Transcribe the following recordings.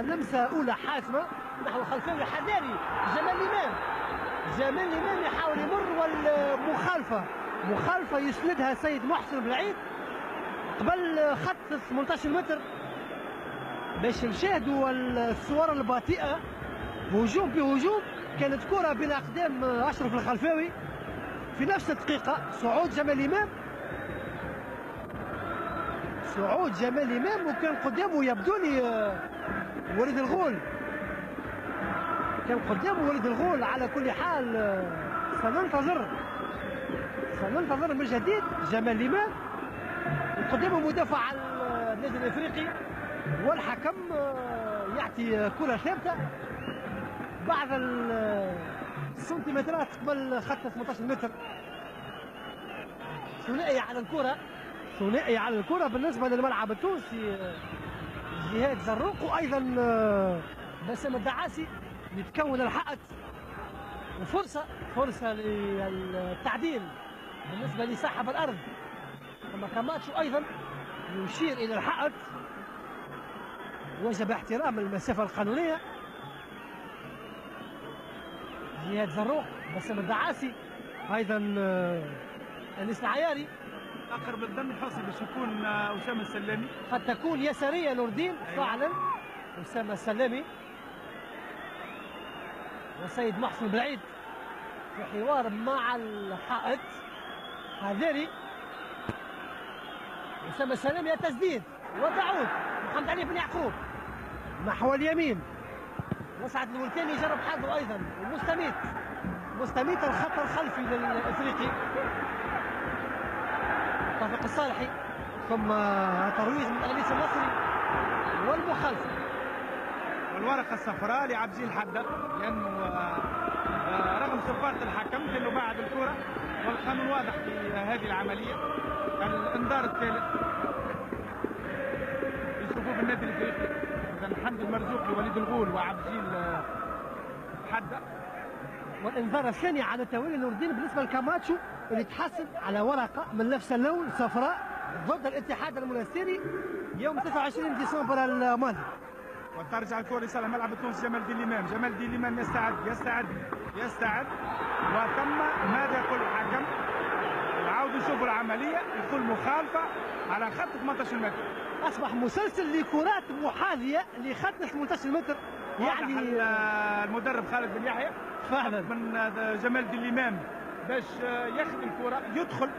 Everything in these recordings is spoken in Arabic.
لمسه اولى حاسمه نحو خلفيه حذاري جمال الامام. جمال الامام يحاول يمر والمخالفه يسندها سيد محسن بالعيد قبل خط 18 متر باش نشاهدوا الصور البطيئه هجوم بهجوم. كانت كره بين اقدام اشرف الخلفاوي في نفس الدقيقه. صعود جمال الامام وكان قدامه يبدو لي وليد الغول. على كل حال سننتظر من جديد جمال الامام. قدامه مدافع النادي الافريقي والحكم يعطي كره ثابته بعض السنتيمترات قبل خط 18 متر. ثنائي على الكره بالنسبه للملعب التونسي جهاد زروق وايضا بسام الدعاسي لتكون الحائط وفرصه للتعديل بالنسبه لصاحب الارض. اما كاماتشو ايضا يشير الى الحائط. وجب احترام المسافه القانونيه. جهاد زروق بسام الدعاسي ايضا انيس العياري. اقرب الظن الحصري باش يكون اسامه السلامي. قد تكون يساريه نور الدين فعلا. اسامه السلامي وسيد محسن بعيد في حوار مع الحائط هذاري. اسامه السلامي التسديد وتعود محمد علي بن يعقوب نحو اليمين. مسعد الولتاني يجرب حظه ايضا ومستميت الخط الخلفي للافريقي توفيق الصالحي ثم ترويج من انيس النصري والمخالفه والورقه الصفراء لعبد الجليل حداد لانه رغم صفاره الحكم انه بعد الكره والقانون واضح في هذه العمليه. الانذار الثالث في صفوف النادي الافريقي. اذا حمدي المرزوقي وليد الغول وعبد الجليل حداد. والانذار الثاني على توالي نور الدين بالنسبه لكاماتشو اللي تحسب على ورقه من نفس اللون صفراء ضد الاتحاد المنستيري يوم 29 ديسمبر الماضي. وترجع الكره لصالح الملعب التونسي جمال الدين الامام. جمال الدين الامام يستعد وثم ماذا يقول الحكم؟ يعاودوا يشوفوا العمليه. يقول مخالفه على خط 18 متر. اصبح مسلسل لكرات محاذيه لخط 18 متر. يعني المدرب خالد بن يحيى فعلا من جمال الدين الامام باش ياخذ الكره يدخل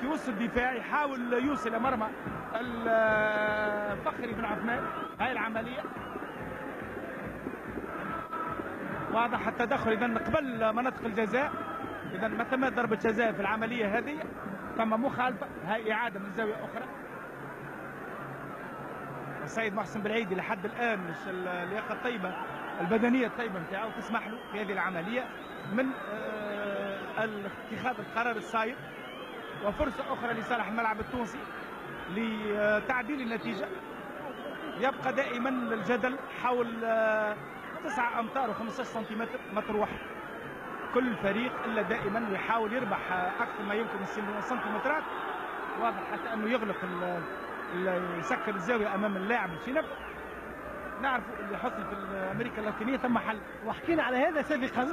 في وسط الدفاع يحاول يوصل الى مرمى الفخري بن عثمان. هاي العمليه واضح التدخل. اذا قبل مناطق الجزاء اذا ما ثم ضربه جزاء في العمليه هذه. ثم مخالفه. هاي اعاده من زاويه اخرى. السيد محسن بالعيدي لحد الان مش اللياقه الطيبه البدنيه الطيبه نتاعو تسمح له في هذه العمليه من اتخاذ القرار الصائب. وفرصه اخرى لصالح الملعب التونسي لتعديل النتيجه. يبقى دائما الجدل حول 9 امتار و15 سنتيمتر مطروح. كل فريق الا دائما يحاول يربح اكثر ما يمكن السنتيمترات. واضح حتى انه يغلق يسكر الزاويه امام اللاعب الشنب. نعرف اللي حصل في امريكا اللاتينيه ثم حل. وحكينا على هذا سابقا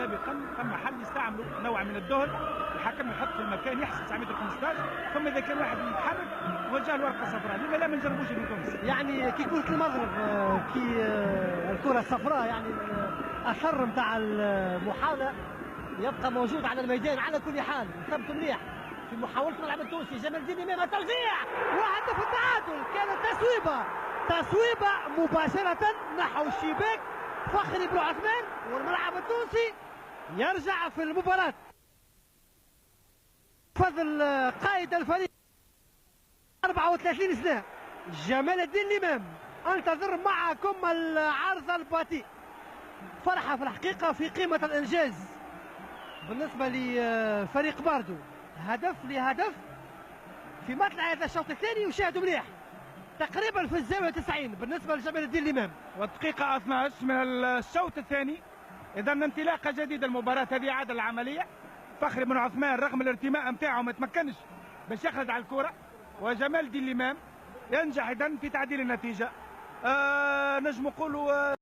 ثم حل يستعملوا نوع من الدهن. الحكم يحط في المكان يحسب 9 متر 15. ثم اذا كان واحد يتحرك وجه له ورقه صفراء. لما لا ما نجربوش في تونس؟ يعني كي كره المغرب كي الكره الصفراء يعني الاثر نتاع المحاوله يبقى موجود على الميدان. على كل حال ثبت مليح في محاوله الملعب التونسي. جمال الدين امام التوزيع وهدف التعادل. كانت تصويبه مباشره نحو الشباك فخري بن عثمان والملعب التونسي يرجع في المباراه. فضل قائد الفريق 34 سنه جمال الدين الامام. انتظر معكم العرض البطيء. فرحه في الحقيقه في قيمه الانجاز بالنسبه لفريق باردو. هدف لهدف في مطلع هذا الشوط الثاني. يشاهدوا مليح تقريبا في الزاويه 90 بالنسبه لجمال الدين الامام. والدقيقه 12 من الشوط الثاني. اذا انطلاقه جديده المباراه. هذه عاده العمليه. فخري بن عثمان رغم الارتماء نتاعه ما تمكنش باش يخرج على الكره. وجمال الدين الامام ينجح اذا في تعديل النتيجه. نجم نقولوا